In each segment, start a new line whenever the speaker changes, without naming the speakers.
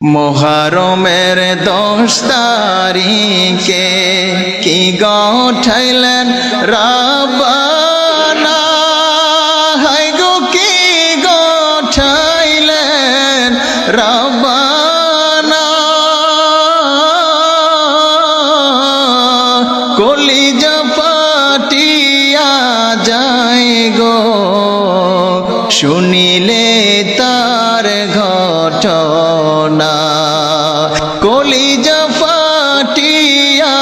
মুহরমের 10 তারিখে কি গঠাইলেন রাব্বানা, হায় গো কি গঠাইলেন রাব্বানা। কলিজা ফাটিয়া যায় গো শুনিলে তার ঘটনা, কলিজা ফাটিয়া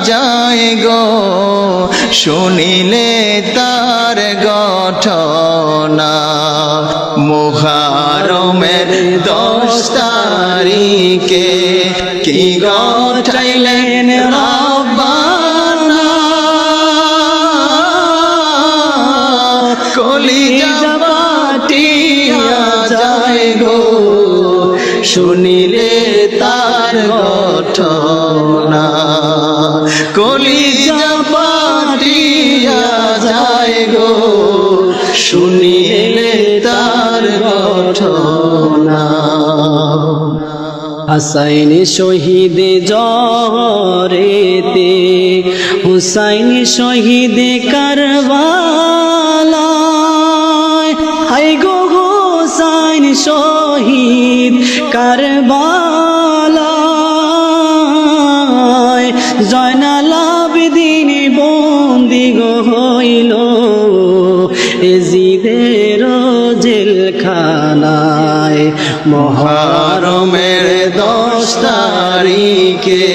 যায় গো শুনিলে তার ঘটনা। মুহরমের 10 তারিখে কি গঠাইলেন রাব্বানা, কলিজা ফাটিয়া যায় গো শুনিলে তার ঘটনা। কলিজা ফাটিয়া যায় গো শুনিলে তার ঘটনা।
হাসাইন শহীদ জহরেতে, হুসাইন শহীদ কারবালায়, হায় গো হুসাইন শহীদ কারবালায়। জয়নাল আবেদিন বন্দি গো হইল এজিদের জেলখানায়।
মুহরমের 10 তারিখে